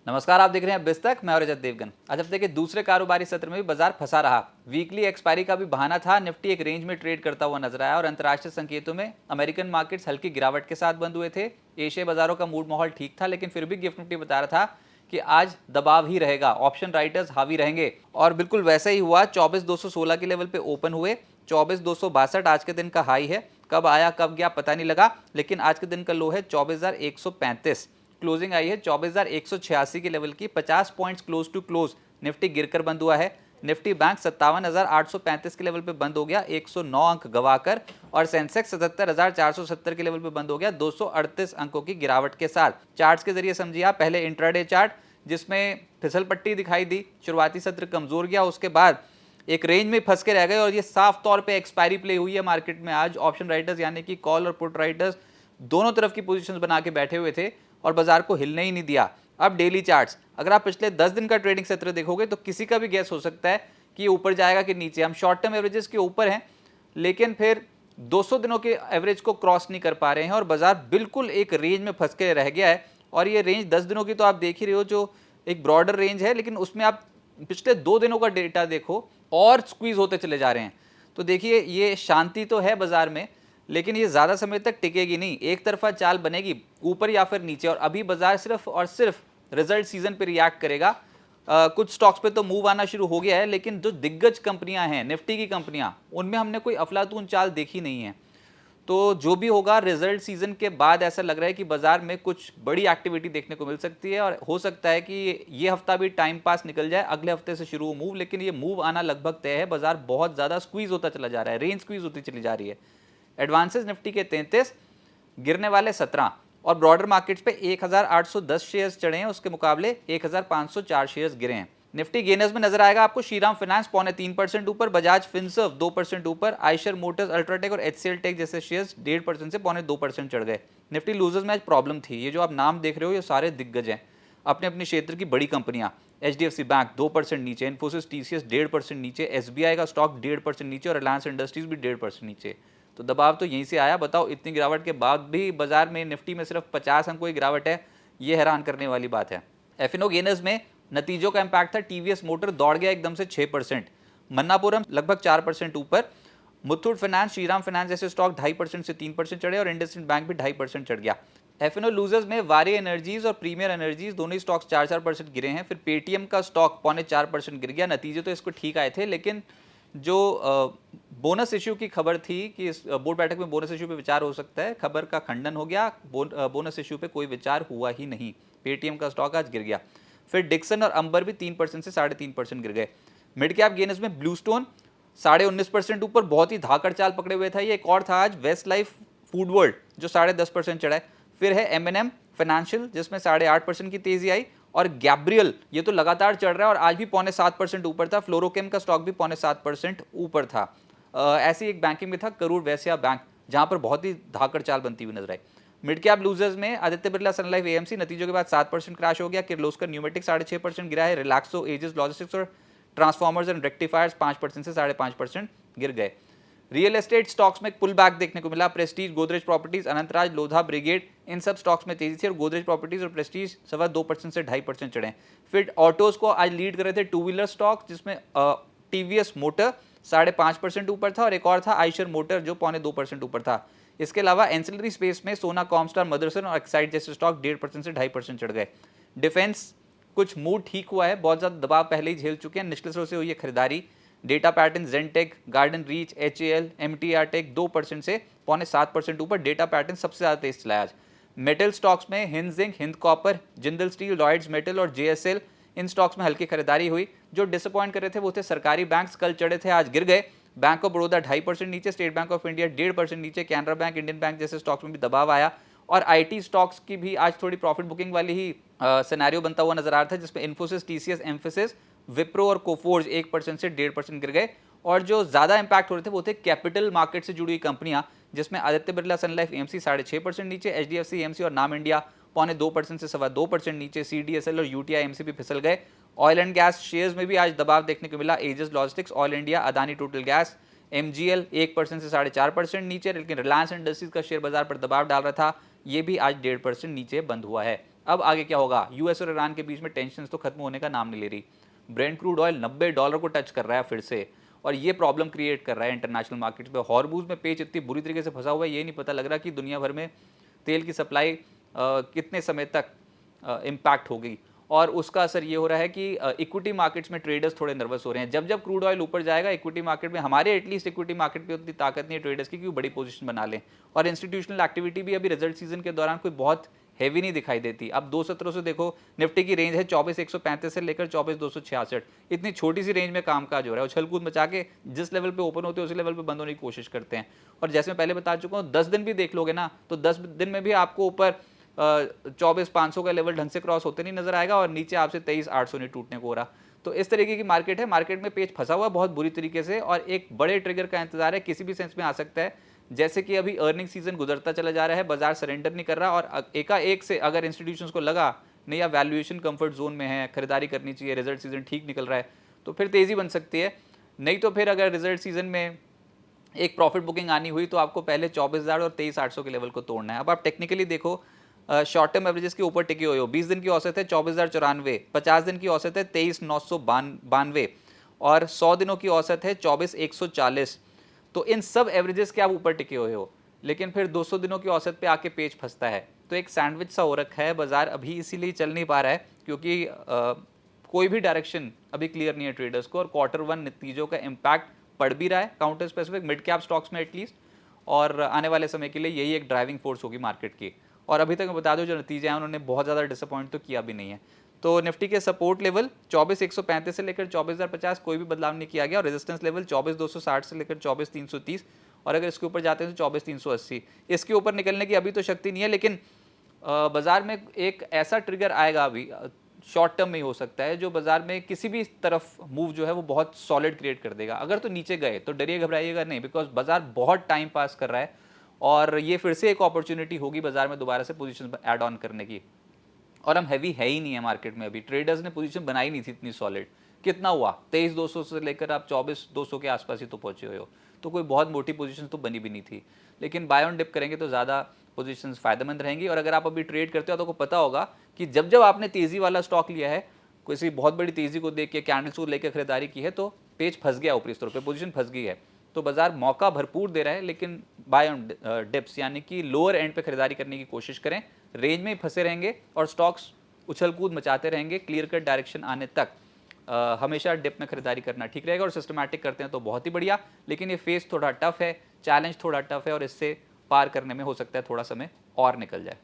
नमस्कार, आप देख रहे हैं बिस्तक। मैं और रजत देवगन। आज हफ्ते के दूसरे कारोबारी सत्र में भी बाजार फंसा रहा। वीकली एक्सपायरी का भी बहाना था। निफ्टी एक रेंज में ट्रेड करता हुआ नजर आया और अंतर्राष्ट्रीय संकेतों में अमेरिकन मार्केट्स हल्की गिरावट के साथ बंद हुए थे। एशियाई बाजारों का मूड माहौल ठीक था, लेकिन फिर भी गिफ्ट निफ्टी बता रहा था कि आज दबाव ही रहेगा, ऑप्शन राइटर्स हावी रहेंगे। और बिल्कुल वैसा ही हुआ। 24,216 के लेवल पे ओपन हुए। 24,262 आज के दिन का हाई है। कब आया कब गया पता नहीं लगा, लेकिन आज के दिन का लो है 24,135। क्लोजिंग आई है 24,186 के लेवल की। 50 points close to close Nifty गिरकर बंद हुआ है। निफ्टी बैंक 57,835 के लेवल पे बंद हो गया 109 अंक गवाकर, और सेंसेक्स 77,470 के लेवल पे बंद हो गया 238 अंकों की गिरावट के साथ। चार्ट्स के जरिए समझिए आप। पहले इंट्राडे चार्ट जिसमें फिसल पट्टी दिखाई दी, शुरुआती सत्र कमजोर गया, उसके बाद एक रेंज में फंस के रह गए और ये साफ तौर पे एक्सपायरी प्ले हुई है मार्केट में। आज ऑप्शन राइटर्स यानी कि कॉल और पुट राइटर्स दोनों तरफ की पोजीशंस बना के बैठे हुए थे और बाजार को हिलने ही नहीं दिया। अब डेली चार्ट्स, अगर आप पिछले 10 दिन का ट्रेडिंग सत्र देखोगे तो किसी का भी गैस हो सकता है कि ये ऊपर जाएगा कि नीचे। हम शॉर्ट टर्म एवरेजेस के ऊपर हैं, लेकिन फिर 200 दिनों के एवरेज को क्रॉस नहीं कर पा रहे हैं और बाजार बिल्कुल एक रेंज में फंस के रह गया है। और ये रेंज 10 दिनों की तो आप देख ही रहे हो, जो एक ब्रॉडर रेंज है, लेकिन उसमें आप पिछले 2 दिनों का डेटा देखो और स्क्वीज होते चले जा रहे हैं। तो देखिए, ये शांति तो है बाजार में, लेकिन ये ज़्यादा समय तक टिकेगी नहीं। एक तरफा चाल बनेगी, ऊपर या फिर नीचे। और अभी बाजार सिर्फ और सिर्फ रिजल्ट सीजन पे रिएक्ट करेगा। कुछ स्टॉक्स पे तो मूव आना शुरू हो गया है, लेकिन जो दिग्गज कंपनियां हैं, निफ्टी की कंपनियां, उनमें हमने कोई अफलातून चाल देखी नहीं है। तो जो भी होगा, रिजल्ट सीजन के बाद ऐसा लग रहा है कि बाजार में कुछ बड़ी एक्टिविटी देखने को मिल सकती है और हो सकता है कि ये हफ्ता भी टाइम पास निकल जाए, अगले हफ्ते से शुरू हो मूव। लेकिन ये मूव आना लगभग तय है। बाजार बहुत ज्यादा स्क्वीज होता चला जा रहा है, रेंज स्क्वीज होती चली जा रही है। एडवांसेस निफ्टी के 33, गिरने वाले 17, और ब्रॉडर मार्केट्स पे 1,810 शेयर्स चढ़े हैं, उसके मुकाबले 1,504 शेयर्स गिरे हैं। निफ्टी गेनर्स में नजर आएगा आपको श्रीराम फाइनेंस 0.3% ऊपर, बजाज फिनसर्व 2% ऊपर, आयशर मोटर्स, अल्ट्राटेक और एचसीएल टेक जैसे शेयर्स 1.5% से 0.2% चढ़ गए। निफ्टी लूजर्स में आज प्रॉब्लम थी। ये जो आप नाम देख रहे हो, ये सारे दिग्गज हैं, अपने अपने क्षेत्र की बड़ी कंपनियां। एचडीएफसी बैंक 2% नीचे, इन्फोसिस टीसीएस 1.5% नीचे, एसबीआई का स्टॉक 1.5% नीचे और रिलायंस इंडस्ट्रीज भी 1.5% नीचे। तो दबाव तो यहीं से आया। बताओ, इतनी गिरावट के बाद भी बाजार में निफ्टी में सिर्फ 50 अंकों की गिरावट है, ये हैरान करने वाली बात है। एफएनओ गेनर्स में नतीजों का इंपैक्ट था। टीवीएस मोटर दौड़ गया एकदम से 6%, मन्नापुरम लगभग 4% ऊपर, मुथूट फाइनेंस, श्रीराम फाइनेंस जैसे स्टॉक 2.5% से 3% चढ़े और इंडसइंड बैंक भी 2.5% चढ़ गया। एफएनओ लूजर्स में वारी एनर्जीज और प्रीमियर एनर्जीज दोनों ही स्टॉक्स 4% गिरे हैं। फिर पेटीएम का स्टॉक 0.4% गिर गया। नतीजे तो इसको ठीक आए थे, लेकिन जो बोनस इश्यू की खबर थी कि इस बोर्ड बैठक में बोनस इश्यू पे विचार हो सकता है, खबर का खंडन हो गया। बोनस इश्यू पे कोई विचार हुआ ही नहीं। पेटीएम का स्टॉक आज गिर गया। फिर डिक्सन और अंबर भी 3% से 3.5% गिर गए। मिड कैप गेनर्स में ब्लूस्टोन 19.5% ऊपर, बहुत ही धाकड़ चाल पकड़े हुए था। ये एक और था आज वेस्ट लाइफ फूड वर्ल्ड जो 10.5% चढ़ा है। फिर है एमएनएम फाइनेंशियल जिसमें 8.5% की तेजी आई, और गैब्रियल ये तो लगातार चढ़ रहा है और आज भी 0.7% ऊपर था। फ्लोरोकेम का स्टॉक भी 0.7% ऊपर था। ऐसी एक बैंकिंग में था करूर वैश्य बैंक, जहां पर बहुत ही धाकड़ चाल बनती हुई नजर आई। मिड कैप लूजर्स में आदित्य बिरला सन लाइफ एएमसी नतीजों के बाद 7% क्रैश हो गया। किर्लोस्कर न्यूमेटिक 6.5% गिरा है। रिलैक्सो, एजिस लॉजिस्टिक्स और ट्रांसफॉर्मर्स एंड रेक्टिफायर्स 5% से 5.5% गिर गए। रियल एस्टेट स्टॉक्स में एक पुल बैक देखने को मिला। Prestige, Godrej properties, Anantraj, Lodha, Brigade, इन सब स्टॉक्स में तेजी थी और गोदरेज प्रॉपर्टीज और प्रेस्टीज 2% से 2.5% चढ़े। फिर ऑटोज को आज लीड कर रहे थे टू व्हीलर स्टॉक, जिसमें टीवीएस मोटर 5.5% ऊपर था और एक और था आयशर मोटर जो 0.2% ऊपर था। इसके अलावा एंसिलरी स्पेस में सोना, कॉमस्टार, मदरसन और एक्साइड जैसे स्टॉक 1.5% से 2.5% चढ़ गए। डिफेंस कुछ मूड ठीक हुआ है, बहुत ज्यादा दबाव पहले ही झेल चुके हैं। निचले स्रोत से हुई है खरीदारी। Data Pattern, Zentech, Garden Reach, HAL, MTAR tech 2% से 0.7% ऊपर। डेटा पैटर्न सबसे ज्यादा तेज चला आज। मेटल स्टॉक्स में Hind Zinc, Hind Copper, Jindal Steel, Lloyds Metal और जेएसएल, इन स्टॉक्स में हल्की खरीदारी हुई। जो डिसअपॉइंट कर रहे थे वो थे सरकारी बैंक्स, कल चढ़े थे आज गिर गए। बैंक ऑफ बड़ौदा 2.5% नीचे, स्टेट बैंक ऑफ इंडिया 1.5% नीचे, कैनरा बैंक, इंडियन बैंक जैसे स्टॉक्स में भी दबाव आया। और आईटी स्टॉक्स की भी आज थोड़ी प्रॉफिट बुकिंग वाली ही सिनेरियो बनता हुआ नजर आ रहा था, जिसमें इन्फोसिस, टीसीएस, एम्फेसिस, विप्रो और कोफोर्ज 1% से 1.5% गिर गए। और जो ज्यादा इंपैक्ट हो रहे थे वो थे कैपिटल मार्केट से जुड़ी हुई कंपनियां, जिसमें आदित्य बिरला सन लाइफ एएमसी 6.5% नीचे, एचडीएफसी एएमसी और नाम इंडिया 0.2% से 2.25% नीचे, सीडीएसएल और यूटीआई एमसी भी फिसल गए। ऑयल एंड गैस शेयर्स में भी आज दबाव देखने को मिला। Aegis Logistics, Oil India, Adani Total Gas, MGL 1% से 4.5% नीचे, लेकिन रिलायंस इंडस्ट्रीज का शेयर बाजार पर दबाव डाल रहा था, ये भी आज 1.5% नीचे बंद हुआ है। अब आगे क्या होगा, यूएस और ईरान के बीच में टेंशन तो खत्म होने का नाम नहीं ले रही। ब्रेंट क्रूड ऑयल $90 को टच कर रहा है फिर से, और ये प्रॉब्लम क्रिएट कर रहा है इंटरनेशनल मार्केट्स पे। हॉर्मूज में पेच इतनी बुरी तरीके से फंसा हुआ है, ये नहीं पता लग रहा कि दुनिया भर में तेल की सप्लाई कितने समय तक इम्पैक्ट होगी। और उसका असर ये हो रहा है कि इक्विटी मार्केट्स में ट्रेडर्स थोड़े नर्वस हो रहे हैं। जब जब क्रूड ऑयल ऊपर जाएगा इक्विटी मार्केट में, हमारे एटलीस्ट इक्विटी मार्केट पे उतनी ताकत नहीं है ट्रेडर्स की कि वो बड़ी पोजीशन बना लें। और इंस्टीट्यूशनल एक्टिविटी भी अभी रिजल्ट सीजन के दौरान कोई बहुत हैवी नहीं दिखाई देती। अब 217 से देखो, निफ्टी की रेंज है 24,135 से लेकर 24,266। इतनी छोटी सी रेंज में कामकाज हो रहा है। उछल कूद मचा के जिस लेवल पे ओपन होते हैं उसी लेवल पे बंद होने की कोशिश करते हैं। और जैसे मैं पहले बता चुका हूँ, 10 दिन भी देख लोगे ना, तो 10 दिन में भी आपको ऊपर 24,500 का लेवल ढंग से क्रॉस होते नहीं नजर आएगा, और नीचे आपसे 23,800 नहीं टूटने को हो रहा। तो इस तरीके की मार्केट है। मार्केट में पेच फंसा हुआ है बहुत बुरी तरीके से, और एक बड़े ट्रिगर का इंतजार है, किसी भी सेंस में आ सकता है। जैसे कि अभी अर्निंग सीजन गुजरता चला जा रहा है, बाजार सरेंडर नहीं कर रहा, और एकाएक से अगर इंस्टीट्यूशंस को लगा नहीं या वैल्यूएशन कंफर्ट जोन में है, खरीदारी करनी चाहिए, रिजल्ट सीजन ठीक निकल रहा है, तो फिर तेजी बन सकती है। नहीं तो फिर अगर रिजल्ट सीजन में एक प्रॉफिट बुकिंग आनी हुई तो आपको पहले 24,000 और 23,800 के लेवल को तोड़ना है। अब आप टेक्निकली देखो, शॉर्ट टर्म एवरेजेस के ऊपर टिके हुए हो। 20 दिन की औसत है 24,094, 50 दिन की औसत है 23,992, और 100 दिनों की औसत है 24,140। तो इन सब एवरेजेस के आप ऊपर टिके हुए हो, लेकिन फिर 200 दिनों की औसत पे आके पेज फंसता है। तो एक सैंडविच सा हो रखा है बाजार अभी, इसीलिए चल नहीं पा रहा है, क्योंकि कोई भी डायरेक्शन अभी क्लियर नहीं है ट्रेडर्स को। और Q1 नतीजों का इम्पैक्ट पड़ भी रहा है counter specific mid cap stocks में एटलीस्ट, और आने वाले समय के लिए यही एक ड्राइविंग फोर्स होगी मार्केट की। और अभी तक मैं बता दूं, जो नतीजे हैं उन्होंने बहुत ज़्यादा डिसअपॉइंट तो किया भी नहीं है। तो निफ्टी के सपोर्ट लेवल 24,135 से लेकर 24,050 कोई भी बदलाव नहीं किया गया, और रेजिस्टेंस लेवल 24,260 से लेकर 24,330, और अगर इसके ऊपर जाते हैं तो 24,380। इसके ऊपर निकलने की अभी तो शक्ति नहीं है, लेकिन बाजार में एक ऐसा ट्रिगर आएगा अभी, शॉर्ट टर्म में ही हो सकता है, जो बाजार में किसी भी तरफ मूव जो है वो बहुत सॉलिड क्रिएट कर देगा। अगर तो नीचे गए तो डरिए घबराइएगा नहीं, बिकॉज बाजार बहुत टाइम पास कर रहा है, और ये फिर से एक अपॉर्चुनिटी होगी बाजार में दोबारा से पोजीशन ऐड ऑन करने की। और हम हैवी है ही नहीं है मार्केट में, अभी ट्रेडर्स ने पोजीशन बनाई नहीं थी इतनी सॉलिड। कितना हुआ, 23,200 से लेकर आप 24,200 के आसपास ही तो पहुंचे हुए हो, तो कोई बहुत मोटी पोजीशन तो बनी भी नहीं थी। लेकिन बाय ऑन डिप करेंगे तो ज़्यादा पोजीशंस फायदेमंद रहेंगी। और अगर आप अभी ट्रेड करते हो तो आपको पता होगा कि जब जब आपने तेज़ी वाला स्टॉक लिया है, किसी बहुत बड़ी तेज़ी को देख के कैंडल्स को लेकर खरीदारी की है, तो पेज फंस गया ऊपरी स्तर पे, पोजीशन फंस गई है। तो बाजार मौका भरपूर दे रहा है, लेकिन बाय ऑन डिप्स यानी कि लोअर एंड पे खरीदारी करने की कोशिश करें। रेंज में ही फंसे रहेंगे और स्टॉक्स उछल कूद मचाते रहेंगे क्लियर कट डायरेक्शन आने तक। हमेशा डिप में खरीदारी करना ठीक रहेगा, और सिस्टमैटिक करते हैं तो बहुत ही बढ़िया। लेकिन ये फेस थोड़ा टफ है, चैलेंज थोड़ा टफ है, और इससे पार करने में हो सकता है थोड़ा समय और निकल जाए।